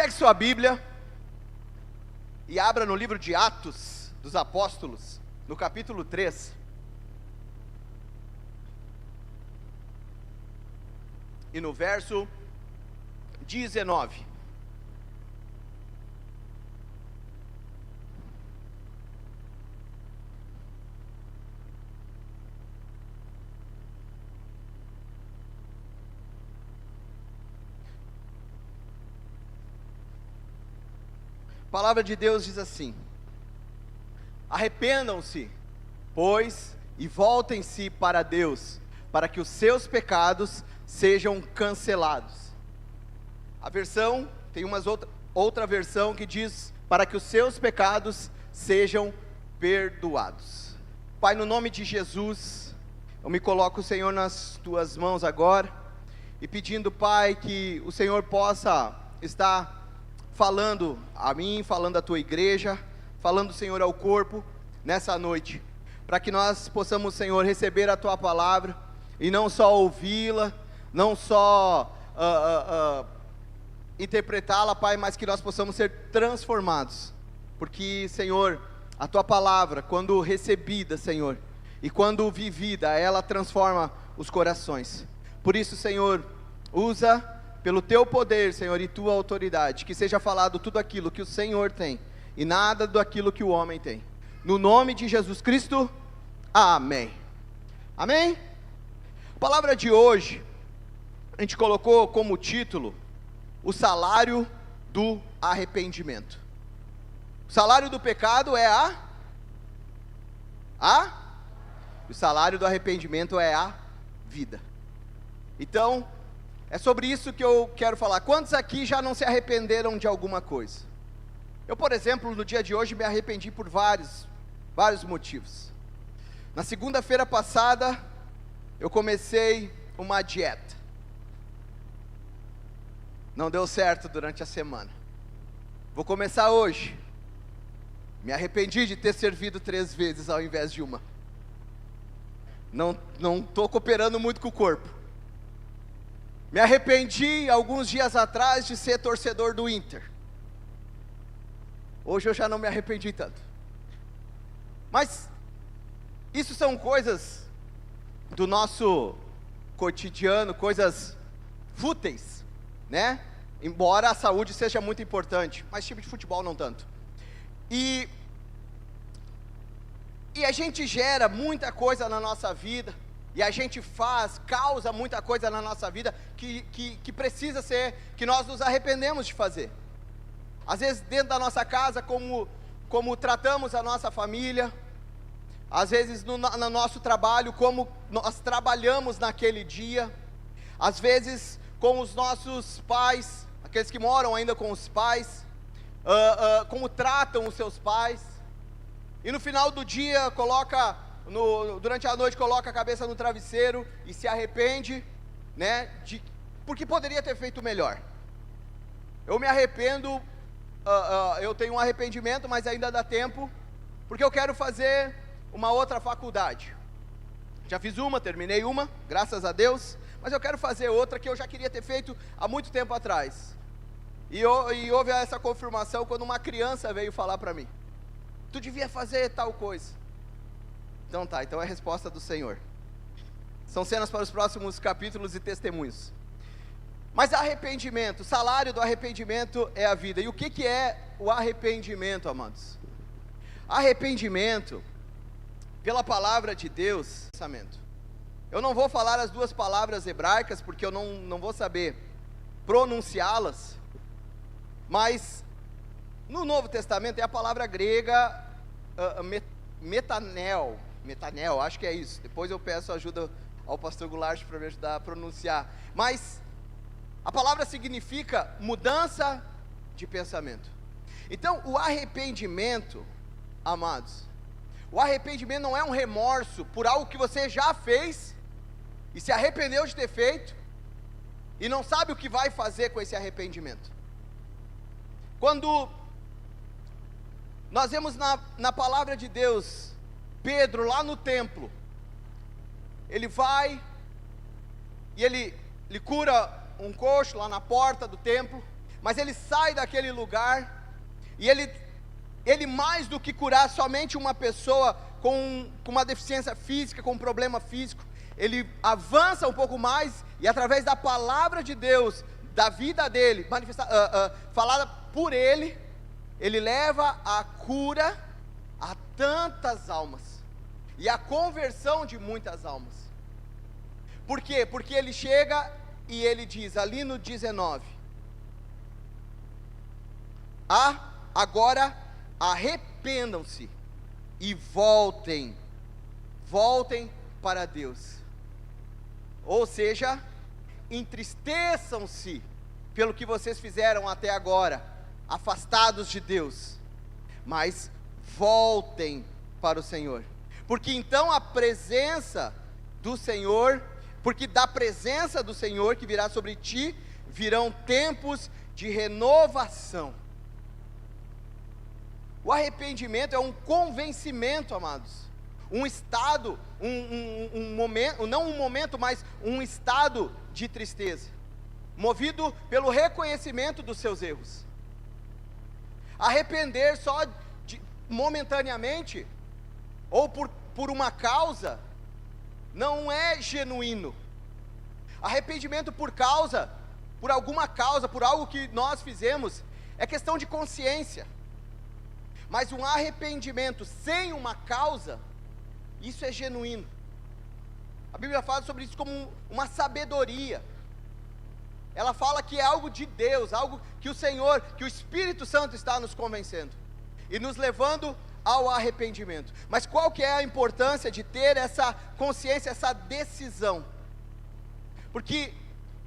Pegue sua Bíblia e abra no livro de Atos dos Apóstolos, no capítulo 3. E no verso 19. A palavra de Deus diz assim: arrependam-se, pois, e voltem-se para Deus, para que os seus pecados sejam cancelados. A versão, tem outra versão que diz, para que os seus pecados sejam perdoados. Pai, no nome de Jesus, eu me coloco, Senhor, nas tuas mãos agora, e pedindo, Pai, que o Senhor possa estar falando a mim, falando à tua igreja, falando, Senhor, ao corpo, nessa noite, para que nós possamos, Senhor, receber a tua palavra, e não só ouvi-la, não só interpretá-la, Pai, mas que nós possamos ser transformados, porque, Senhor, a tua palavra, quando recebida, Senhor, e quando vivida, ela transforma os corações. Por isso, Senhor, usa pelo teu poder, Senhor, e tua autoridade, que seja falado tudo aquilo que o Senhor tem, e nada daquilo que o homem tem. No nome de Jesus Cristo, amém. Amém? A palavra de hoje, a gente colocou como título, o salário do arrependimento. O salário do pecado é o salário do arrependimento é a vida. Então, é sobre isso que eu quero falar. Quantos aqui já não se arrependeram de alguma coisa? Eu, por exemplo, no dia de hoje me arrependi por vários motivos. Na segunda-feira passada, eu comecei uma dieta. Não deu certo durante a semana. Vou começar hoje. Me arrependi de ter servido 3 vezes ao invés de uma. Não estou cooperando muito com o corpo. Me arrependi alguns dias atrás de ser torcedor do Inter. Hoje eu já não me arrependi tanto. Mas isso são coisas do nosso cotidiano, coisas fúteis, né? Embora a saúde seja muito importante, mas time de futebol não tanto. E a gente gera muita coisa na nossa vida, e a gente causa muita coisa na nossa vida que precisa ser, que nós nos arrependemos de fazer. Às vezes dentro da nossa casa, como tratamos a nossa família, às vezes no nosso trabalho, como nós trabalhamos naquele dia, às vezes com os nossos pais, aqueles que moram ainda com os pais, como tratam os seus pais, e no final do dia durante a noite coloca a cabeça no travesseiro e se arrepende, né, porque poderia ter feito melhor. Eu me arrependo, eu tenho um arrependimento, mas ainda dá tempo, porque eu quero fazer uma outra faculdade. Já fiz uma, terminei uma, graças a Deus, mas eu quero fazer outra que eu já queria ter feito há muito tempo atrás. E houve essa confirmação quando uma criança veio falar para mim: tu devia fazer tal coisa. Então tá, então é a resposta do Senhor. São cenas para os próximos capítulos e testemunhos. Mas arrependimento, o salário do arrependimento é a vida. E o que é o arrependimento, amados? Arrependimento, pela palavra de Deus, pensamento. Eu não vou falar as 2 palavras hebraicas, porque eu não vou saber pronunciá-las, mas no Novo Testamento é a palavra grega metanel, acho que é isso. Depois eu peço ajuda ao pastor Goulart para me ajudar a pronunciar. Mas a palavra significa mudança de pensamento. Então, o arrependimento, amados, o arrependimento não é um remorso por algo que você já fez e se arrependeu de ter feito e não sabe o que vai fazer com esse arrependimento. Quando nós vemos na palavra de Deus, Pedro lá no templo, ele vai e ele cura um coxo lá na porta do templo, mas ele sai daquele lugar, e ele mais do que curar somente uma pessoa com uma deficiência física, com um problema físico, ele avança um pouco mais, e através da palavra de Deus, da vida dele, falada por ele, ele leva a cura a tantas almas, e a conversão de muitas almas. Por quê? Porque ele chega e ele diz, ali no 19, agora arrependam-se e voltem para Deus. Ou seja, entristeçam-se pelo que vocês fizeram até agora, afastados de Deus, mas voltem para o Senhor, porque então a presença do Senhor, porque da presença do Senhor que virá sobre ti, virão tempos de renovação. O arrependimento é um convencimento, amados, um estado, um momento, não um momento, mas um estado de tristeza, movido pelo reconhecimento dos seus erros. Arrepender só momentaneamente, ou por uma causa, não é genuíno. Arrependimento por alguma causa, por algo que nós fizemos, é questão de consciência. Mas um arrependimento sem uma causa, isso é genuíno. A Bíblia fala sobre isso como uma sabedoria. Ela fala que é algo de Deus, algo que o Senhor, que o Espírito Santo está nos convencendo e nos levando ao arrependimento. Mas qual que é a importância de ter essa consciência, essa decisão? Porque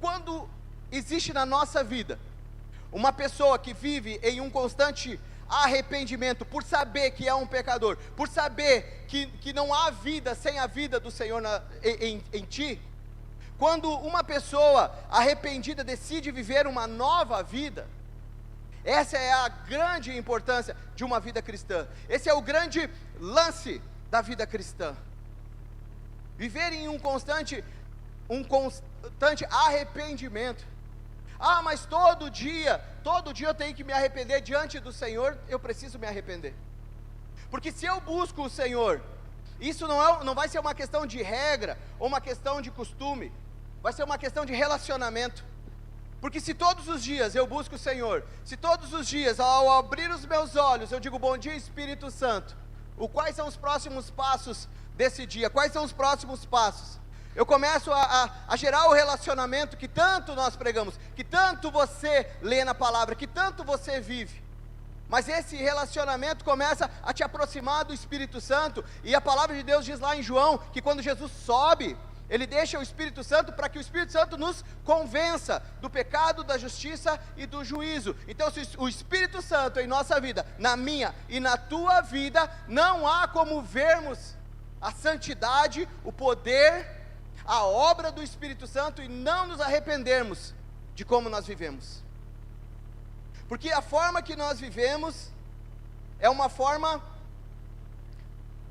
quando existe na nossa vida uma pessoa que vive em um constante arrependimento, por saber que é um pecador, por saber que não há vida sem a vida do Senhor em ti, quando uma pessoa arrependida decide viver uma nova vida, essa é a grande importância de uma vida cristã, esse é o grande lance da vida cristã, viver em um constante arrependimento. Mas todo dia eu tenho que me arrepender diante do Senhor. Eu preciso me arrepender, porque se eu busco o Senhor, isso não vai ser uma questão de regra, ou uma questão de costume, vai ser uma questão de relacionamento. Porque se todos os dias eu busco o Senhor, se todos os dias ao abrir os meus olhos eu digo bom dia Espírito Santo, quais são os próximos passos desse dia, quais são os próximos passos, eu começo a gerar o relacionamento que tanto nós pregamos, que tanto você lê na palavra, que tanto você vive. Mas esse relacionamento começa a te aproximar do Espírito Santo, e a palavra de Deus diz lá em João, que quando Jesus sobe, Ele deixa o Espírito Santo para que o Espírito Santo nos convença do pecado, da justiça e do juízo. Então, se o Espírito Santo em nossa vida, na minha e na tua vida, não há como vermos a santidade, o poder, a obra do Espírito Santo e não nos arrependermos de como nós vivemos. Porque a forma que nós vivemos é uma forma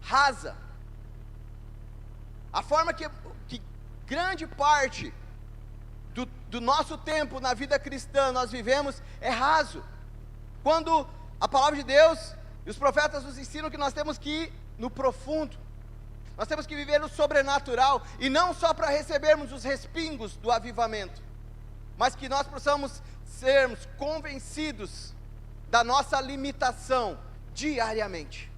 rasa. A forma que grande parte do nosso tempo na vida cristã nós vivemos é raso. Quando a palavra de Deus e os profetas nos ensinam que nós temos que ir no profundo, nós temos que viver o sobrenatural, e não só para recebermos os respingos do avivamento, mas que nós possamos sermos convencidos da nossa limitação diariamente,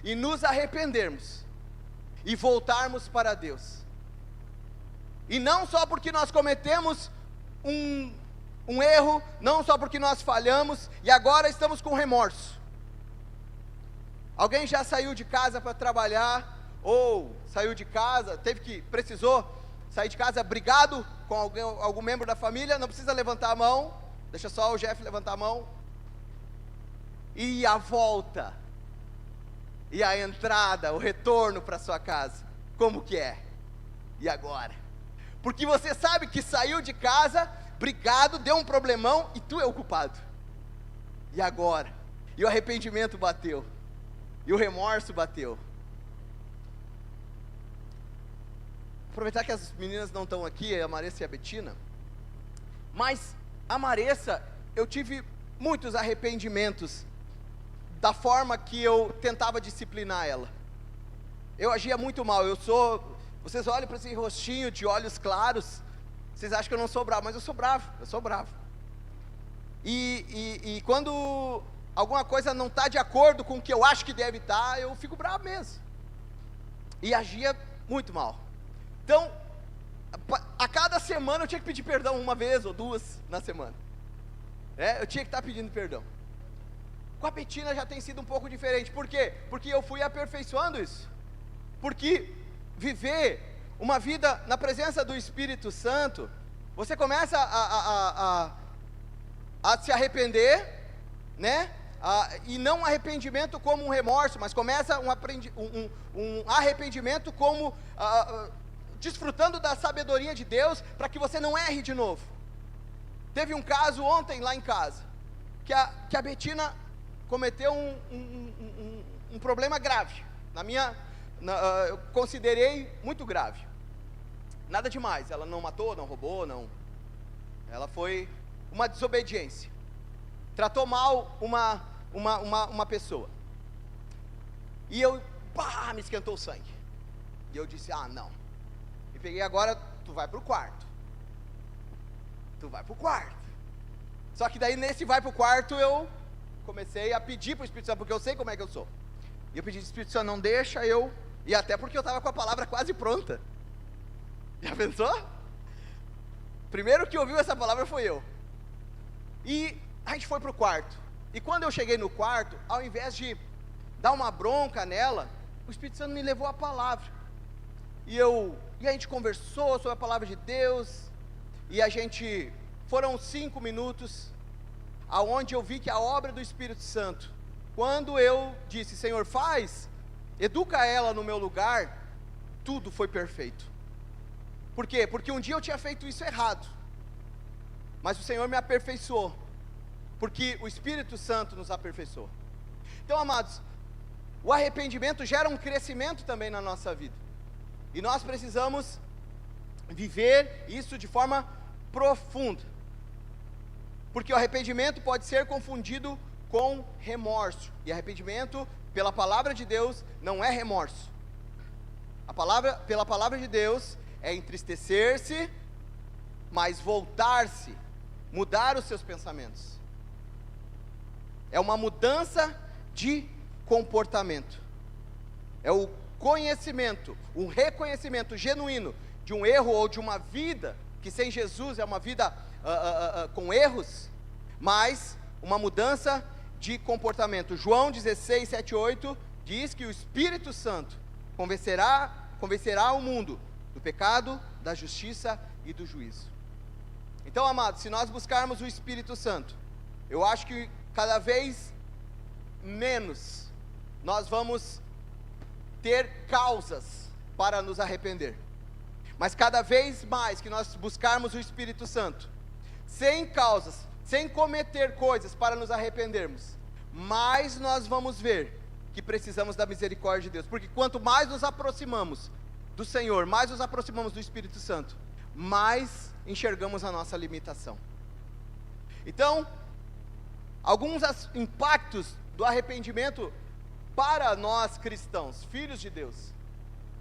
e nos arrependermos, e voltarmos para Deus, e não só porque nós cometemos um erro, não só porque nós falhamos, e agora estamos com remorso. Alguém já saiu de casa para trabalhar, ou saiu de casa, precisou sair de casa brigado com algum membro da família? Não precisa levantar a mão, deixa só o Jeff levantar a mão. E a volta, e a entrada, o retorno para sua casa, como que é? E agora? Porque você sabe que saiu de casa brigado, deu um problemão, e tu é o culpado. E agora? E o arrependimento bateu, e o remorso bateu. Aproveitar que as meninas não estão aqui, a Marissa e a Betina, mas a Maressa, eu tive muitos arrependimentos da forma que eu tentava disciplinar ela. Eu agia muito mal. Vocês olham para esse rostinho de olhos claros, vocês acham que eu não sou bravo, mas eu sou bravo. E quando alguma coisa não está de acordo com o que eu acho que deve estar, eu fico bravo mesmo. E agia muito mal. Então, a cada semana eu tinha que pedir perdão, uma vez ou duas na semana. Eu tinha que estar pedindo perdão. Com a Betina já tem sido um pouco diferente. Por quê? Porque eu fui aperfeiçoando isso. Porque viver uma vida na presença do Espírito Santo, você começa a se arrepender, né? E não um arrependimento como um remorso, mas começa um arrependimento como desfrutando da sabedoria de Deus, para que você não erre de novo. Teve um caso ontem lá em casa, que a Betina cometeu um problema grave, eu considerei muito grave, nada demais, ela não matou, não roubou, ela foi uma desobediência, tratou mal uma pessoa, e me esquentou o sangue, e eu disse, não, e peguei, agora tu vai para o quarto, só que daí nesse vai para o quarto, eu comecei a pedir para o Espírito Santo, porque eu sei como é que eu sou, e eu pedi, Espírito Santo, não deixa eu, e até porque eu estava com a palavra quase pronta, já pensou? Primeiro que ouviu essa palavra foi eu, e a gente foi para o quarto, e quando eu cheguei no quarto, ao invés de dar uma bronca nela, o Espírito Santo me levou a palavra, e a gente conversou sobre a palavra de Deus, e foram 5 minutos, aonde eu vi que a obra do Espírito Santo, quando eu disse, Senhor, educa ela no meu lugar, tudo foi perfeito. Por quê? Porque um dia eu tinha feito isso errado, mas o Senhor me aperfeiçoou, porque o Espírito Santo nos aperfeiçoou. Então, amados, o arrependimento gera um crescimento também na nossa vida, e nós precisamos viver isso de forma profunda, porque o arrependimento pode ser confundido com remorso, e arrependimento, pela palavra de Deus, não é remorso. Pela palavra de Deus, é entristecer-se, mas voltar-se, mudar os seus pensamentos, é uma mudança de comportamento, é o conhecimento, um reconhecimento genuíno de um erro ou de uma vida que sem Jesus é uma vida com erros, mas uma mudança de comportamento. João 16, 7, 8 diz que o Espírito Santo convencerá o mundo do pecado, da justiça e do juízo. Então, amados, se nós buscarmos o Espírito Santo, eu acho que cada vez menos nós vamos ter causas para nos arrepender, mas cada vez mais que nós buscarmos o Espírito Santo, sem causas, sem cometer coisas para nos arrependermos, mais nós vamos ver que precisamos da misericórdia de Deus, porque quanto mais nos aproximamos do Senhor, mais nos aproximamos do Espírito Santo, mais enxergamos a nossa limitação. Então, alguns impactos do arrependimento para nós cristãos, filhos de Deus.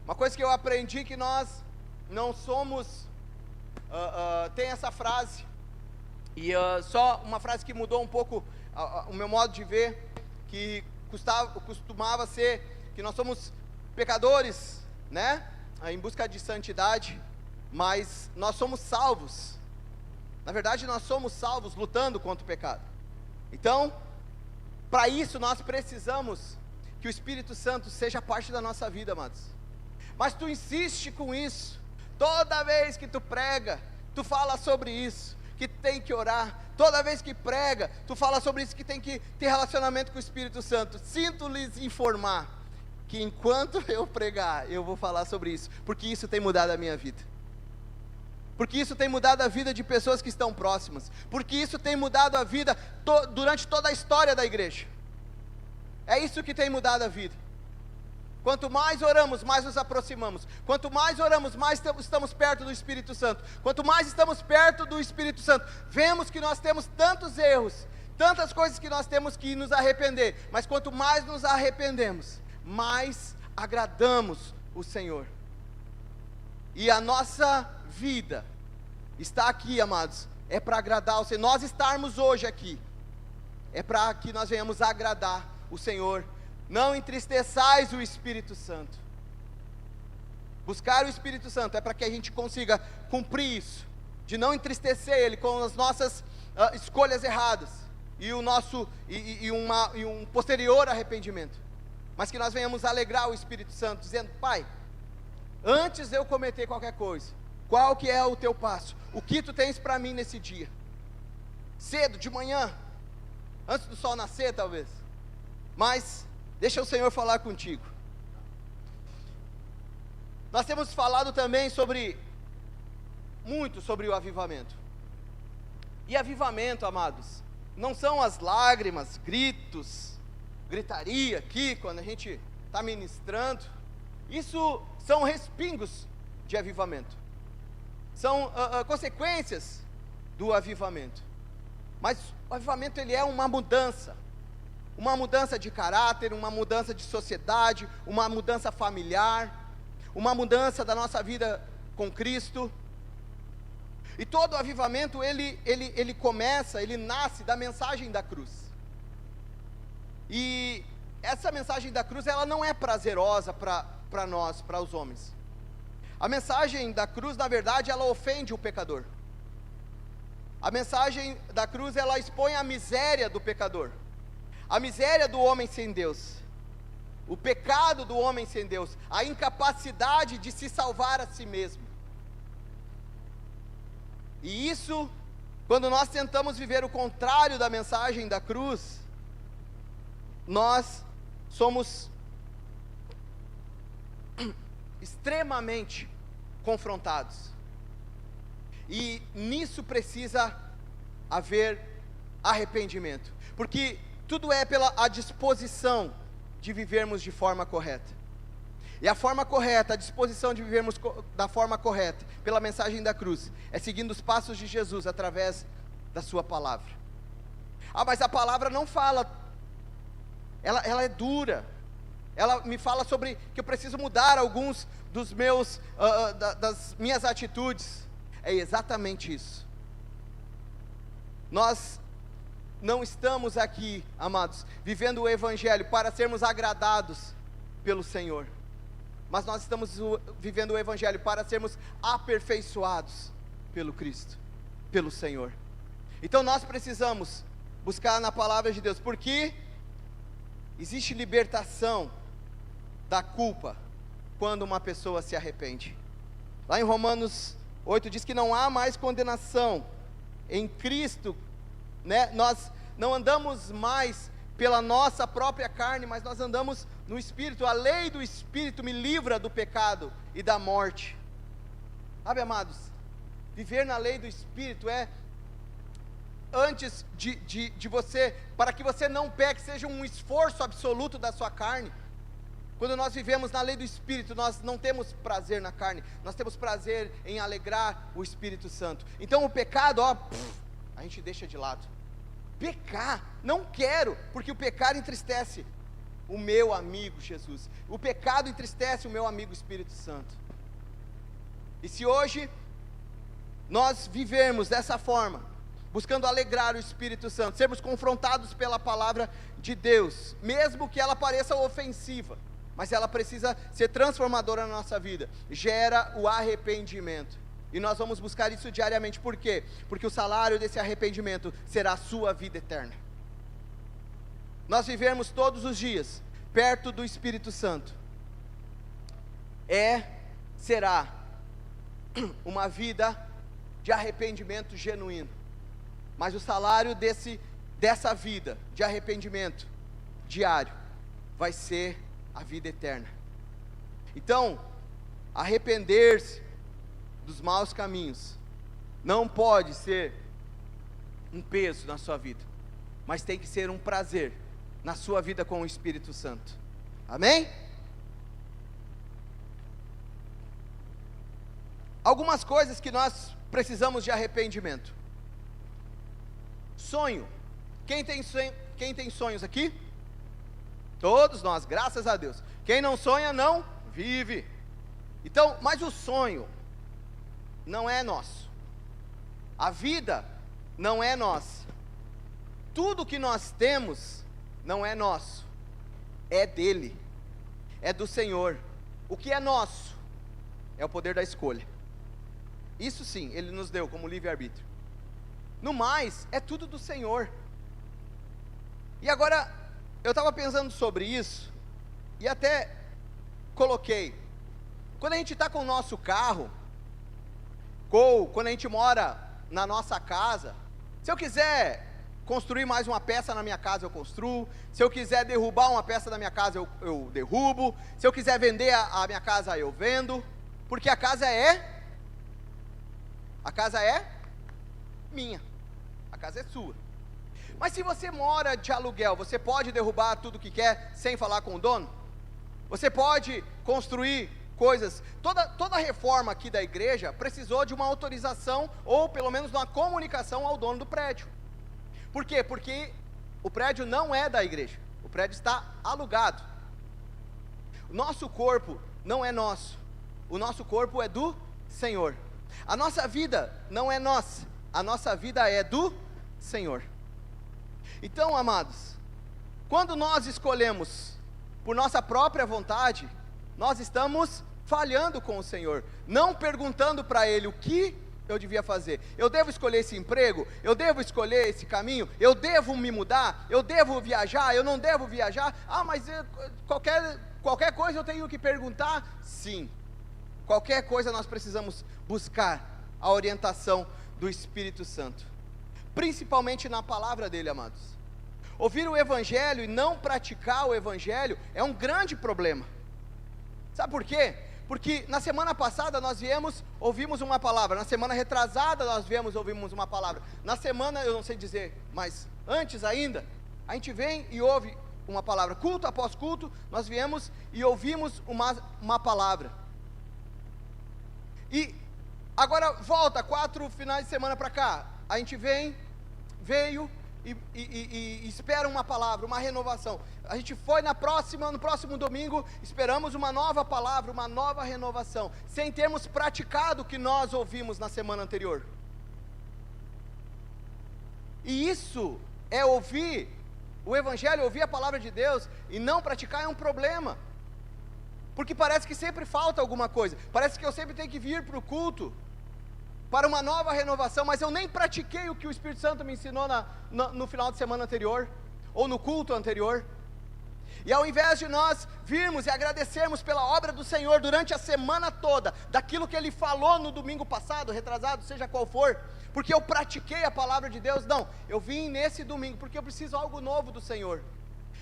Uma coisa que eu aprendi, que nós não somos, tem essa frase, e só uma frase que mudou um pouco o meu modo de ver, que costumava ser que nós somos pecadores, né, em busca de santidade, mas nós somos salvos. Na verdade, nós somos salvos lutando contra o pecado. Então, para isso nós precisamos que o Espírito Santo seja parte da nossa vida, amados. Mas tu insiste com isso, toda vez que tu prega, tu fala sobre isso, que tem que orar, toda vez que prega, tu fala sobre isso, que tem que ter relacionamento com o Espírito Santo. Sinto lhes informar, que enquanto eu pregar, eu vou falar sobre isso, porque isso tem mudado a minha vida, porque isso tem mudado a vida de pessoas que estão próximas, porque isso tem mudado a vida durante toda a história da igreja. É isso que tem mudado a vida. Quanto mais oramos, mais nos aproximamos. Quanto mais oramos, mais estamos perto do Espírito Santo. Quanto mais estamos perto do Espírito Santo, vemos que nós temos tantos erros, tantas coisas que nós temos que nos arrepender. Mas quanto mais nos arrependemos, mais agradamos o Senhor. E a nossa vida está aqui, amados, é para agradar o Senhor. Nós estarmos hoje aqui é para que nós venhamos agradar o Senhor. Não entristeçais o Espírito Santo. Buscar o Espírito Santo é para que a gente consiga cumprir isso, de não entristecer Ele com as nossas escolhas erradas e um posterior arrependimento, mas que nós venhamos alegrar o Espírito Santo, dizendo: Pai, antes de eu cometer qualquer coisa, qual que é o teu passo? O que tu tens para mim nesse dia? Cedo, de manhã, antes do sol nascer talvez, mas deixa o Senhor falar contigo. Nós temos falado também muito sobre o avivamento. E avivamento, amados, não são as lágrimas, gritos, gritaria aqui, quando a gente está ministrando. Isso são respingos de avivamento. São consequências do avivamento. Mas o avivamento, ele é uma mudança de caráter, uma mudança de sociedade, uma mudança familiar, uma mudança da nossa vida com Cristo. E todo o avivamento, ele começa, ele nasce da mensagem da cruz. E essa mensagem da cruz, ela não é prazerosa para nós, para os homens. A mensagem da cruz, na verdade, ela ofende o pecador. A mensagem da cruz, ela expõe a miséria do pecador, a miséria do homem sem Deus, o pecado do homem sem Deus, a incapacidade de se salvar a si mesmo. E isso, quando nós tentamos viver o contrário da mensagem da cruz, nós somos extremamente confrontados. E nisso precisa haver arrependimento, porque tudo é pela a disposição de vivermos de forma correta. E a forma correta, a disposição de vivermos da forma correta, pela mensagem da cruz, é seguindo os passos de Jesus através da sua palavra. Mas a palavra não fala, ela é dura. Ela me fala sobre que eu preciso mudar alguns dos meus, das minhas atitudes. É exatamente isso. Nós não estamos aqui, amados, vivendo o Evangelho para sermos agradados pelo Senhor, mas nós estamos vivendo o Evangelho para sermos aperfeiçoados pelo Cristo, pelo Senhor. Então nós precisamos buscar na palavra de Deus, porque existe libertação da culpa quando uma pessoa se arrepende. Lá em Romanos 8 diz que não há mais condenação em Cristo, né? Nós não andamos mais pela nossa própria carne, mas nós andamos no Espírito. A lei do Espírito me livra do pecado e da morte. Sabe, amados, viver na lei do Espírito é, antes de você, para que você não peque, seja um esforço absoluto da sua carne. Quando nós vivemos na lei do Espírito, nós não temos prazer na carne, nós temos prazer em alegrar o Espírito Santo. Então o pecado, a gente deixa de lado. Pecar, não quero, porque o pecado entristece o meu amigo Jesus. O pecado entristece o meu amigo Espírito Santo. E se hoje nós vivermos dessa forma, buscando alegrar o Espírito Santo, sermos confrontados pela palavra de Deus, mesmo que ela pareça ofensiva, mas ela precisa ser transformadora na nossa vida, gera o arrependimento, e nós vamos buscar isso diariamente. Por quê? Porque o salário desse arrependimento será a sua vida eterna. Nós vivermos todos os dias perto do Espírito Santo, será uma vida de arrependimento genuíno, mas o salário dessa vida de arrependimento diário vai ser a vida eterna. Então, arrepender-se dos maus caminhos não pode ser um peso na sua vida, mas tem que ser um prazer na sua vida com o Espírito Santo. Amém? algumas coisas que nós precisamos de arrependimento. Sonho. Quem tem sonhos aqui? Todos nós, graças a Deus. Quem não sonha, não vive. Então, mas o sonho não é nosso. A vida não é nossa. Tudo que nós temos não é nosso. É dele. É do Senhor. O que é nosso é o poder da escolha. Isso sim, ele nos deu como livre-arbítrio. No mais, é tudo do Senhor. E agora, eu estava pensando sobre isso, e até coloquei, quando a gente está com o nosso carro, ou quando a gente mora na nossa casa, se eu quiser construir mais uma peça na minha casa, eu construo. Se eu quiser derrubar uma peça da minha casa, eu derrubo. Se eu quiser vender a minha casa, eu vendo. Porque a casa é minha. A casa é sua. Mas se você mora de aluguel, você pode derrubar tudo que quer sem falar com o dono? Você pode construir coisas. Toda reforma aqui da igreja precisou de uma autorização, ou pelo menos uma comunicação ao dono do prédio. Por quê? Porque o prédio não é da igreja. O prédio está alugado. O nosso corpo não é nosso. O nosso corpo é do Senhor. A nossa vida não é nossa. A nossa vida é do Senhor. Então, amados, quando nós escolhemos por nossa própria vontade, nós estamos falhando com o Senhor, não perguntando para Ele o que eu devia fazer. Eu devo escolher esse emprego? Eu devo escolher esse caminho? Eu devo me mudar? Eu devo viajar? Eu não devo viajar? Mas qualquer coisa eu tenho que perguntar? Sim, qualquer coisa nós precisamos buscar a orientação do Espírito Santo, principalmente na palavra dele, amados. Ouvir o Evangelho e não praticar o Evangelho é um grande problema. Sabe por quê? Porque na semana passada nós ouvimos uma palavra. Na semana retrasada nós ouvimos uma palavra. Na semana, eu não sei dizer, mas antes ainda, a gente vem e ouve uma palavra. Culto após culto, nós viemos e ouvimos uma palavra. E agora volta 4 finais de semana para cá. A gente veio e espera uma palavra, uma renovação. A gente foi no próximo domingo, esperamos uma nova palavra, uma nova renovação, sem termos praticado o que nós ouvimos na semana anterior. E isso é ouvir o Evangelho, ouvir a palavra de Deus e não praticar é um problema, porque parece que sempre falta alguma coisa, parece que eu sempre tenho que vir para o culto para uma nova renovação, mas eu nem pratiquei o que o Espírito Santo me ensinou no final de semana anterior, ou no culto anterior. E ao invés de nós virmos e agradecermos pela obra do Senhor durante a semana toda, daquilo que Ele falou no domingo passado, retrasado, seja qual for, porque eu pratiquei a palavra de Deus, não, eu vim nesse domingo, porque eu preciso de algo novo do Senhor.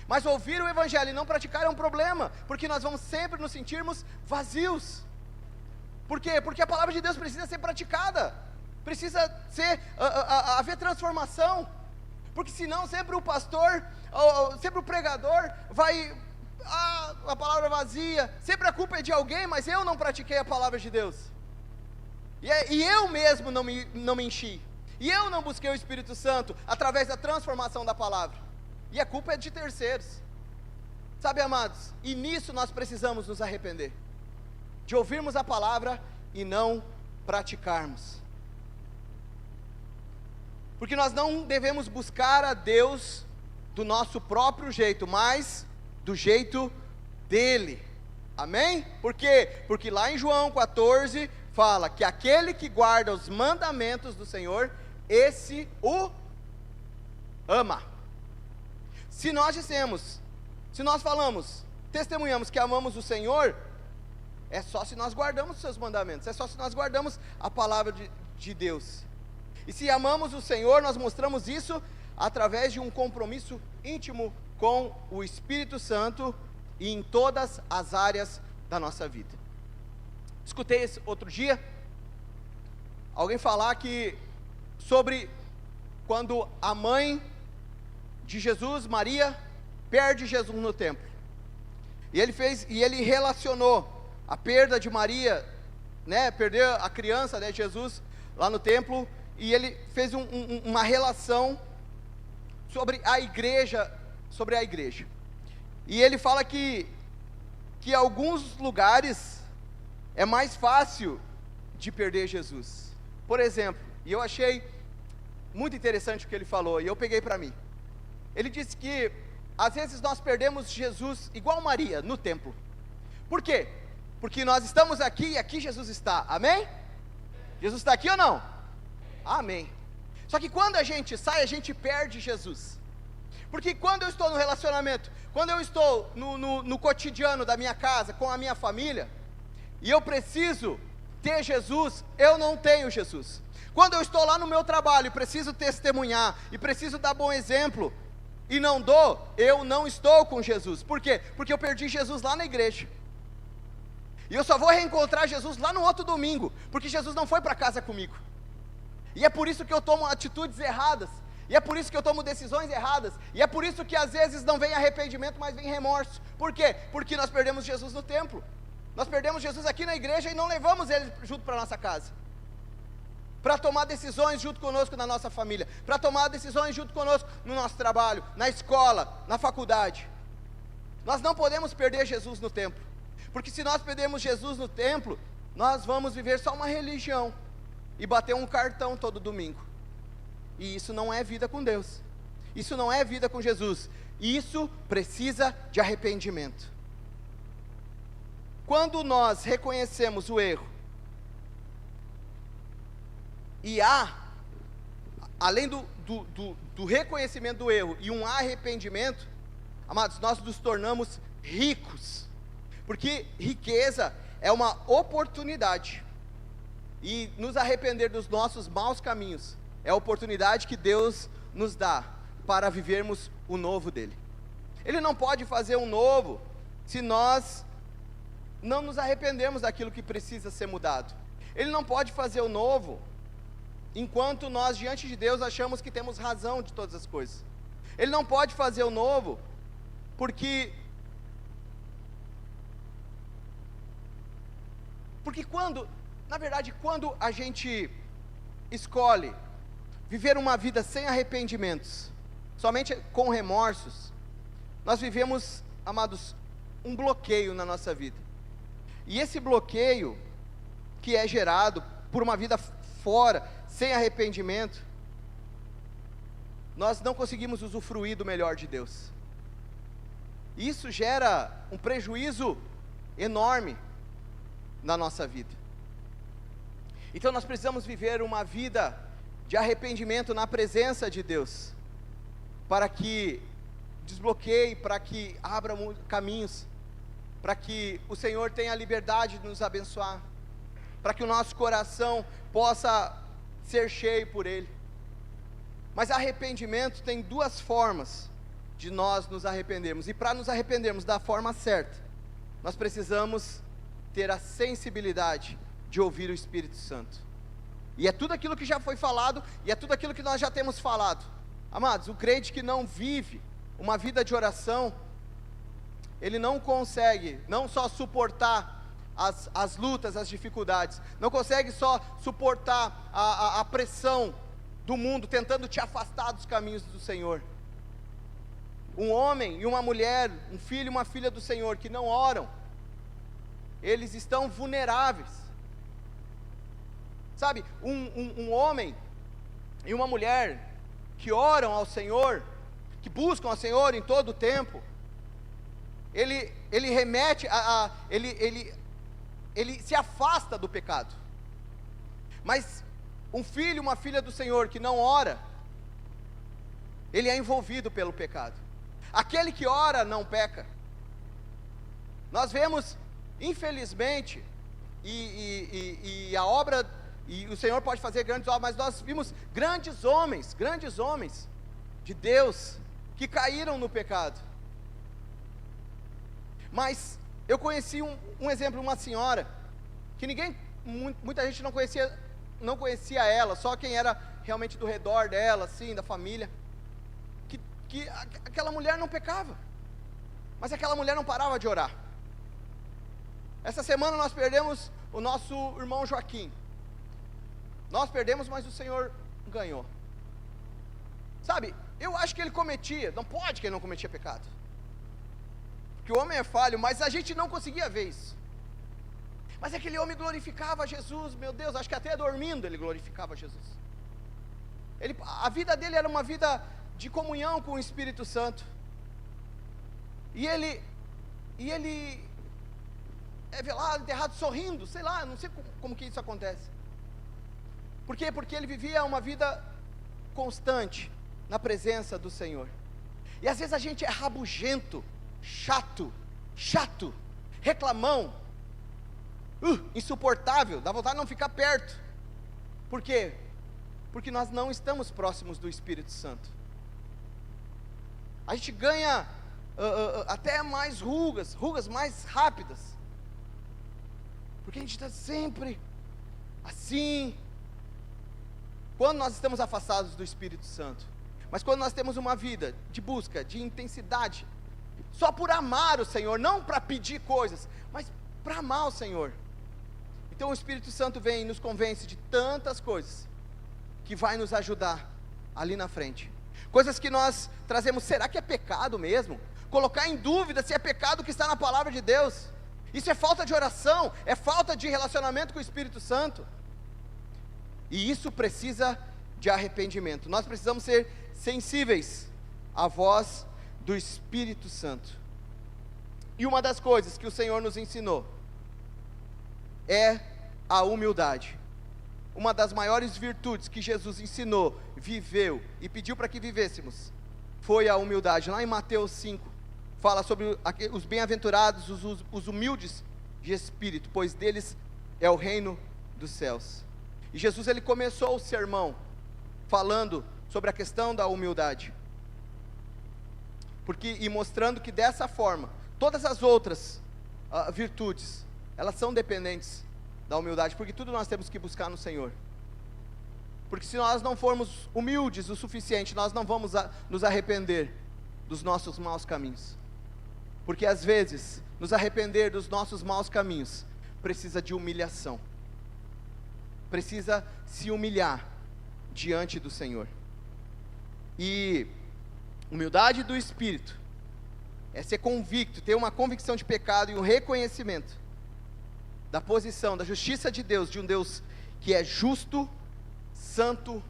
Mas ouvir o Evangelho e não praticar é um problema, porque nós vamos sempre nos sentirmos vazios. Por quê? Porque a palavra de Deus precisa ser praticada, precisa haver transformação, porque senão sempre o pastor, sempre o pregador vai, a palavra vazia, sempre a culpa é de alguém, mas eu não pratiquei a palavra de Deus, e eu mesmo não me enchi, e eu não busquei o Espírito Santo, através da transformação da palavra, e a culpa é de terceiros, sabe, amados, e nisso nós precisamos nos arrepender, de ouvirmos a palavra e não praticarmos, porque nós não devemos buscar a Deus do nosso próprio jeito, mas do jeito dele, amém? Por quê? Porque lá em João 14, fala que aquele que guarda os mandamentos do Senhor, esse o ama. Se nós falamos, testemunhamos que amamos o Senhor, é só se nós guardamos os seus mandamentos, é só se nós guardamos a palavra de Deus. E se amamos o Senhor, nós mostramos isso através de um compromisso íntimo com o Espírito Santo e em todas as áreas da nossa vida. Escutei esse outro dia alguém falar sobre quando a mãe de Jesus, Maria, perde Jesus no templo. E ele relacionou a perda de Maria né, perder a criança, né, Jesus, lá no templo, e ele fez uma relação sobre a igreja, e ele fala que alguns lugares é mais fácil de perder Jesus. Por exemplo, e eu achei muito interessante o que ele falou, e eu peguei para mim. Ele disse que às vezes nós perdemos Jesus igual Maria no templo. Por quê? Porque nós estamos aqui e aqui Jesus está, amém? Jesus está aqui ou não? Amém. Só que quando a gente sai, a gente perde Jesus. Porque quando eu estou no relacionamento, quando eu estou no cotidiano da minha casa, com a minha família, e eu preciso ter Jesus, eu não tenho Jesus. Quando eu estou lá no meu trabalho e preciso testemunhar, e preciso dar bom exemplo, e não dou, eu não estou com Jesus. Por quê? Porque eu perdi Jesus lá na igreja. E eu só vou reencontrar Jesus lá no outro domingo, porque Jesus não foi para casa comigo. E é por isso que eu tomo atitudes erradas, e é por isso que eu tomo decisões erradas, e é por isso que às vezes não vem arrependimento, mas vem remorso. Por quê? Porque nós perdemos Jesus no templo. Nós perdemos Jesus aqui na igreja e não levamos Ele junto para a nossa casa, para tomar decisões junto conosco na nossa família, para tomar decisões junto conosco no nosso trabalho, na escola, na faculdade. Nós não podemos perder Jesus no templo, porque se nós perdermos Jesus no templo, nós vamos viver só uma religião, e bater um cartão todo domingo, e isso não é vida com Deus, isso não é vida com Jesus, isso precisa de arrependimento. Quando nós reconhecemos o erro, e além do reconhecimento do erro, e um arrependimento, amados, nós nos tornamos ricos, porque riqueza é uma oportunidade, e nos arrepender dos nossos maus caminhos, é a oportunidade que Deus nos dá, para vivermos o novo dEle. Ele não pode fazer um novo, se nós não nos arrependermos daquilo que precisa ser mudado. Ele não pode fazer o novo, enquanto nós diante de Deus achamos que temos razão de todas as coisas. Ele não pode fazer o novo, porque quando a gente escolhe viver uma vida sem arrependimentos, somente com remorsos, nós vivemos, amados, um bloqueio na nossa vida. E esse bloqueio, que é gerado por uma vida fora, sem arrependimento, nós não conseguimos usufruir do melhor de Deus. Isso gera um prejuízo enorme na nossa vida. Então nós precisamos viver uma vida de arrependimento na presença de Deus, para que desbloqueie, para que abra caminhos, para que o Senhor tenha a liberdade de nos abençoar, para que o nosso coração possa ser cheio por Ele. Mas arrependimento tem duas formas de nós nos arrependermos, e para nos arrependermos da forma certa, nós precisamos ter a sensibilidade de ouvir o Espírito Santo, e é tudo aquilo que já foi falado, e é tudo aquilo que nós já temos falado. Amados, o crente que não vive uma vida de oração, ele não consegue, não só suportar as lutas, as dificuldades, não consegue só suportar a pressão do mundo, tentando te afastar dos caminhos do Senhor. Um homem e uma mulher, um filho e uma filha do Senhor, que não oram, eles estão vulneráveis. Sabe, um homem e uma mulher que oram ao Senhor, que buscam ao Senhor em todo o tempo, ele remete ele se afasta do pecado. Mas um filho, uma filha do Senhor que não ora, ele é envolvido pelo pecado. Aquele que ora não peca. Nós vemos, infelizmente, e a obra, e o Senhor pode fazer grandes obras, mas nós vimos grandes homens de Deus, que caíram no pecado. Mas eu conheci um exemplo, uma senhora, que muita gente não conhecia ela, só quem era realmente do redor dela, assim, da família, que aquela mulher não pecava, mas aquela mulher não parava de orar. Essa semana nós perdemos o nosso irmão Joaquim. Nós perdemos, mas o Senhor ganhou. Sabe, eu acho que ele cometia, não pode que ele não cometia pecado, porque o homem é falho, mas a gente não conseguia ver isso. Mas aquele homem glorificava Jesus, meu Deus, acho que até dormindo ele glorificava Jesus. A vida dele era uma vida de comunhão com o Espírito Santo. E ele é velado, enterrado, sorrindo, sei lá, não sei como que isso acontece. Por quê? Porque ele vivia uma vida constante na presença do Senhor. E às vezes a gente é rabugento, chato, reclamão, insuportável, dá vontade de não ficar perto. Por quê? Porque nós não estamos próximos do Espírito Santo. A gente ganha até mais rugas mais rápidas, porque a gente está sempre assim, quando nós estamos afastados do Espírito Santo. Mas quando nós temos uma vida de busca, de intensidade, só por amar o Senhor, não para pedir coisas, mas para amar o Senhor, então o Espírito Santo vem e nos convence de tantas coisas, que vai nos ajudar ali na frente, coisas que nós trazemos, será que é pecado mesmo? Colocar em dúvida se é pecado que está na palavra de Deus, isso é falta de oração, é falta de relacionamento com o Espírito Santo, e isso precisa de arrependimento. Nós precisamos ser sensíveis à voz do Espírito Santo. E uma das coisas que o Senhor nos ensinou é a humildade. Uma das maiores virtudes que Jesus ensinou, viveu e pediu para que vivêssemos, foi a humildade. Lá em Mateus 5, fala sobre os bem-aventurados, os humildes de espírito, pois deles é o reino dos céus. E Jesus, ele começou o sermão falando sobre a questão da humildade, e mostrando que dessa forma, todas as outras virtudes, elas são dependentes da humildade, porque tudo nós temos que buscar no Senhor. Porque se nós não formos humildes o suficiente, nós não vamos nos arrepender dos nossos maus caminhos. Porque às vezes, nos arrepender dos nossos maus caminhos, precisa de humilhação. Precisa se humilhar diante do Senhor. E humildade do Espírito é ser convicto, ter uma convicção de pecado e um reconhecimento da posição, da justiça de Deus, de um Deus que é justo, santo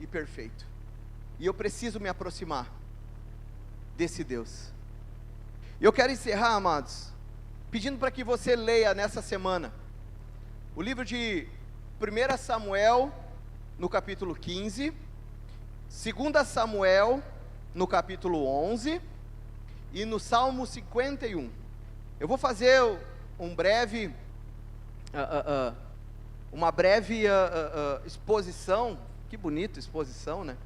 e perfeito. E eu preciso me aproximar desse Deus. E eu quero encerrar, amados, pedindo para que você leia nessa semana o livro de 1 Samuel, no capítulo 15, 2 Samuel, no capítulo 11, e no Salmo 51. Eu vou fazer uma breve exposição, que bonito, exposição, né?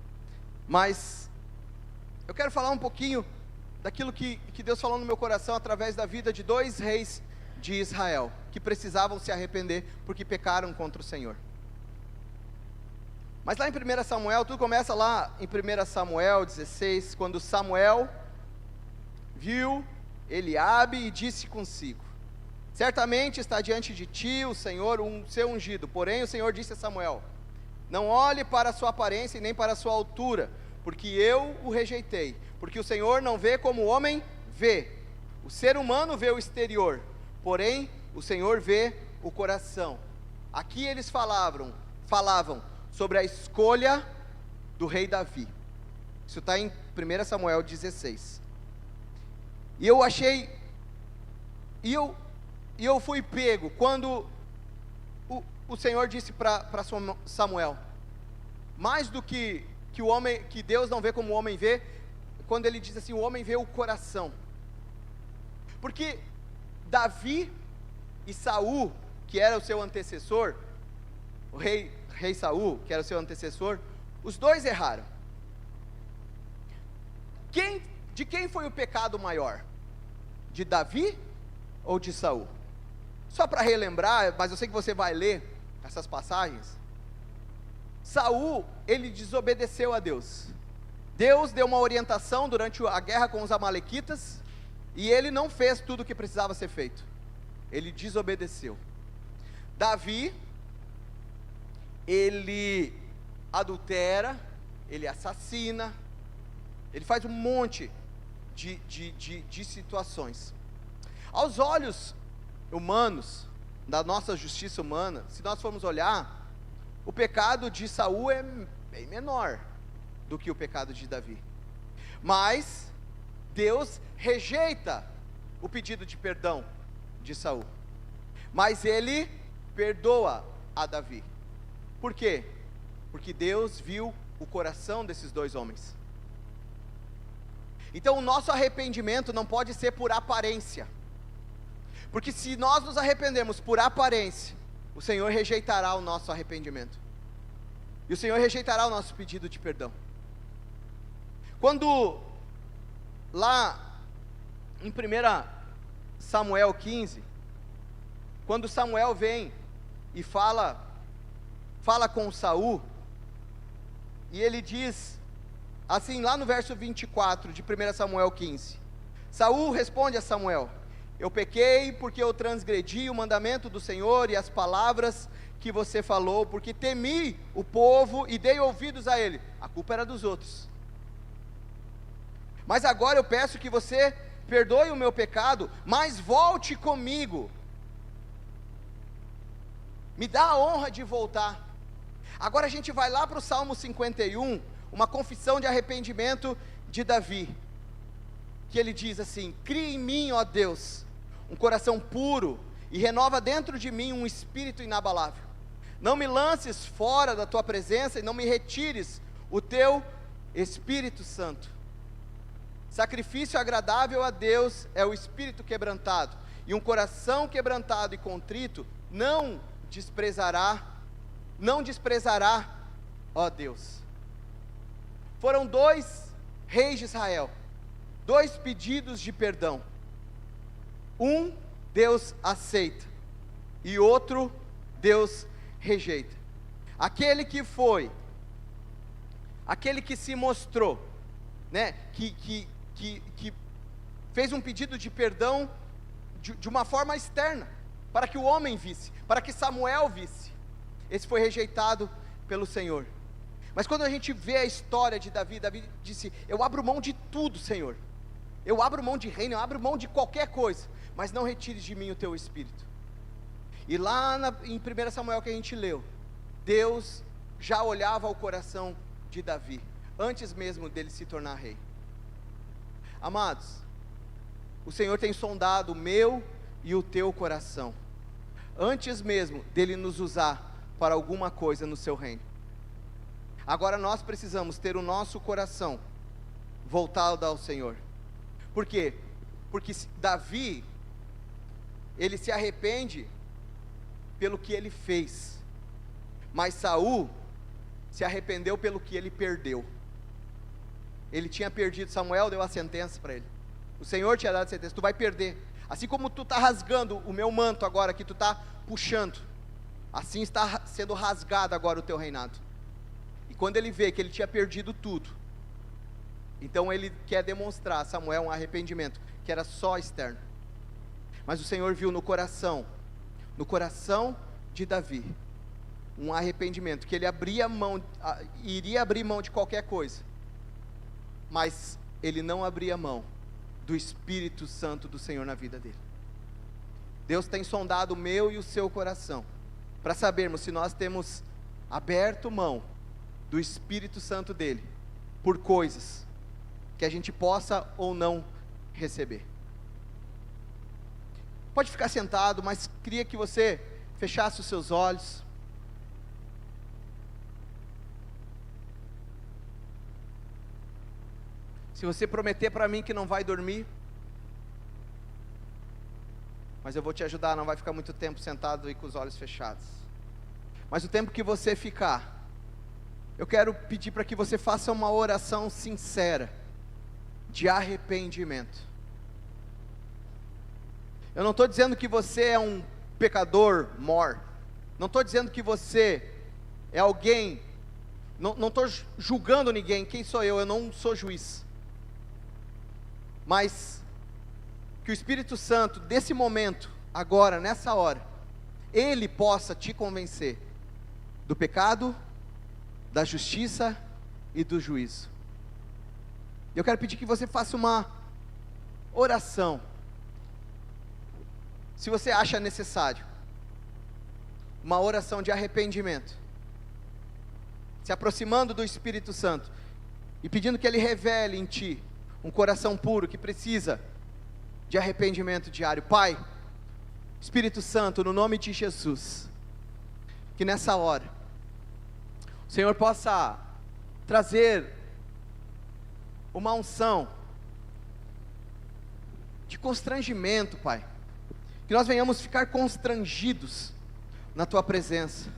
Mas eu quero falar um pouquinho daquilo que Deus falou no meu coração através da vida de 2 reis de Israel, que precisavam se arrepender porque pecaram contra o Senhor. Mas lá em 1 Samuel, tudo começa lá em 1 Samuel 16, quando Samuel viu Eliabe e disse consigo: certamente está diante de ti o Senhor, seu ungido. Porém o Senhor disse a Samuel: não olhe para a sua aparência e nem para a sua altura, porque eu o rejeitei. Porque o Senhor não vê como o homem vê. O ser humano vê o exterior, porém o Senhor vê o coração. Aqui eles falavam sobre a escolha do rei Davi. Isso está em 1 Samuel 16. E eu achei, e eu fui pego quando o Senhor disse para Samuel, mais do que o homem, que Deus não vê como o homem vê, quando ele diz assim, o homem vê o coração. Porque Davi e Saul, que era o seu antecessor, o rei Saul, que era o seu antecessor, os dois erraram. De quem foi o pecado maior? De Davi ou de Saul? Só para relembrar, mas eu sei que você vai ler essas passagens. Saul, ele desobedeceu a Deus. Deus deu uma orientação durante a guerra com os amalequitas, e ele não fez tudo o que precisava ser feito. Ele desobedeceu. Davi, ele adultera, ele assassina, ele faz um monte de situações. Aos olhos humanos, da nossa justiça humana, se nós formos olhar, o pecado de Saul é bem menor do que o pecado de Davi. Mas Deus rejeita o pedido de perdão de Saul. Mas ele perdoa a Davi. Por quê? Porque Deus viu o coração desses dois homens. Então o nosso arrependimento não pode ser por aparência. Porque se nós nos arrependemos por aparência, o Senhor rejeitará o nosso arrependimento. E o Senhor rejeitará o nosso pedido de perdão. Quando lá em 1 Samuel 15, quando Samuel vem e fala com Saul, e ele diz assim, lá no verso 24 de 1 Samuel 15, Saul responde a Samuel: eu pequei porque eu transgredi o mandamento do Senhor e as palavras que você falou, porque temi o povo e dei ouvidos a ele. A culpa era dos outros. Mas agora eu peço que você perdoe o meu pecado, mas volte comigo. Me dá a honra de voltar. Agora a gente vai lá para o Salmo 51, uma confissão de arrependimento de Davi, que ele diz assim: cria em mim, ó Deus, um coração puro, e renova dentro de mim um espírito inabalável. Não me lances fora da tua presença, e não me retires o teu Espírito Santo. Sacrifício agradável a Deus é o espírito quebrantado, e um coração quebrantado e contrito não desprezará, ó Deus. Foram dois reis de Israel, dois pedidos de perdão. Um Deus aceita, e outro Deus rejeita. Aquele que se mostrou, né, que fez um pedido de perdão de uma forma externa, para que o homem visse, para que Samuel visse, esse foi rejeitado pelo Senhor. Mas quando a gente vê a história de Davi, Davi disse: eu abro mão de tudo, Senhor, eu abro mão de reino, eu abro mão de qualquer coisa, mas não retires de mim o teu espírito. E lá em 1 Samuel que a gente leu, Deus já olhava o coração de Davi, antes mesmo dele se tornar rei. Amados, o Senhor tem sondado o meu e o teu coração, antes mesmo dele nos usar para alguma coisa no seu reino. Agora nós precisamos ter o nosso coração voltado ao Senhor. Por quê? Porque Davi, ele se arrepende pelo que ele fez, mas Saul se arrependeu pelo que ele perdeu. Ele tinha perdido, Samuel deu a sentença para ele, o Senhor tinha dado a sentença: tu vai perder, assim como tu está rasgando o meu manto agora, que tu está puxando, assim está sendo rasgado agora o teu reinado. E quando ele vê que ele tinha perdido tudo, então ele quer demonstrar a Samuel um arrependimento, que era só externo. Mas o Senhor viu no coração de Davi, um arrependimento, que ele iria abrir mão de qualquer coisa, mas ele não abria mão do Espírito Santo do Senhor na vida dele. Deus tem sondado o meu e o seu coração, para sabermos se nós temos aberto mão do Espírito Santo dele, por coisas que a gente possa ou não receber. Pode ficar sentado, mas queria que você fechasse os seus olhos. Se você prometer para mim que não vai dormir, mas eu vou te ajudar, não vai ficar muito tempo sentado e com os olhos fechados. Mas o tempo que você ficar, eu quero pedir para que você faça uma oração sincera, de arrependimento. Eu não estou dizendo que você é um pecador mor, não estou dizendo que você é alguém, não estou julgando ninguém. Quem sou eu? Eu não sou juiz. Mas que o Espírito Santo, desse momento, agora, nessa hora, Ele possa te convencer do pecado, da justiça e do juízo. Eu quero pedir que você faça uma oração, se você acha necessário, uma oração de arrependimento, se aproximando do Espírito Santo e pedindo que Ele revele em ti um coração puro que precisa de arrependimento diário. Pai, Espírito Santo, no nome de Jesus, que nessa hora o Senhor possa trazer uma unção de constrangimento, Pai, que nós venhamos ficar constrangidos na Tua presença,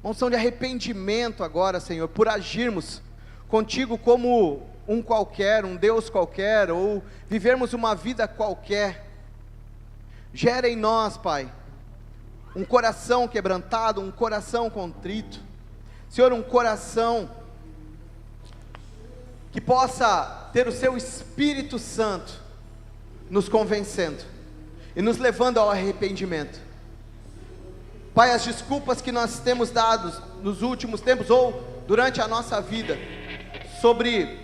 uma unção de arrependimento agora, Senhor, por agirmos contigo como um qualquer, um Deus qualquer, ou vivermos uma vida qualquer. Gera em nós, Pai, um coração quebrantado, um coração contrito, Senhor, um coração que possa ter o Seu Espírito Santo nos convencendo e nos levando ao arrependimento. Pai, as desculpas que nós temos dado nos últimos tempos ou durante a nossa vida sobre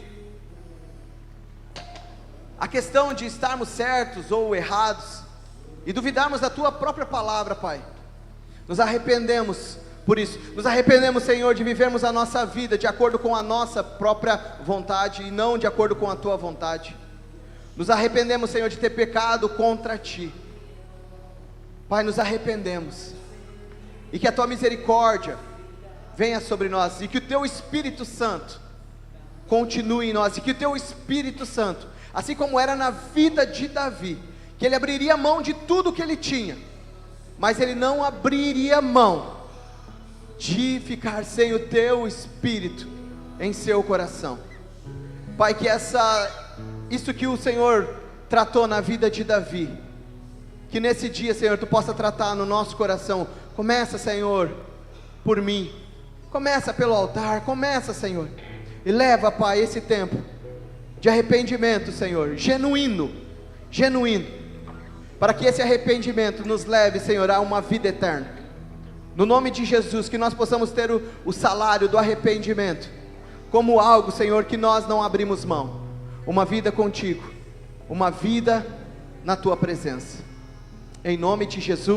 a questão de estarmos certos ou errados e duvidarmos da Tua própria palavra, Pai, nos arrependemos por isso. Nos arrependemos, Senhor, de vivermos a nossa vida de acordo com a nossa própria vontade e não de acordo com a Tua vontade. Nos arrependemos, Senhor, de ter pecado contra Ti. Pai, nos arrependemos, e que a Tua misericórdia venha sobre nós, e que o Teu Espírito Santo continue em nós, e que o Teu Espírito Santo, assim como era na vida de Davi, que ele abriria mão de tudo que ele tinha, mas ele não abriria mão de ficar sem o Teu Espírito em seu coração. Pai, que isso que o Senhor tratou na vida de Davi, que nesse dia, Senhor, Tu possa tratar no nosso coração. Começa, Senhor, por mim, começa pelo altar, começa, Senhor, e leva, Pai, esse tempo de arrependimento, Senhor, genuíno, para que esse arrependimento nos leve, Senhor, a uma vida eterna. No nome de Jesus, que nós possamos ter o salário do arrependimento como algo, Senhor, que nós não abrimos mão. Uma vida contigo, uma vida na Tua presença, em nome de Jesus.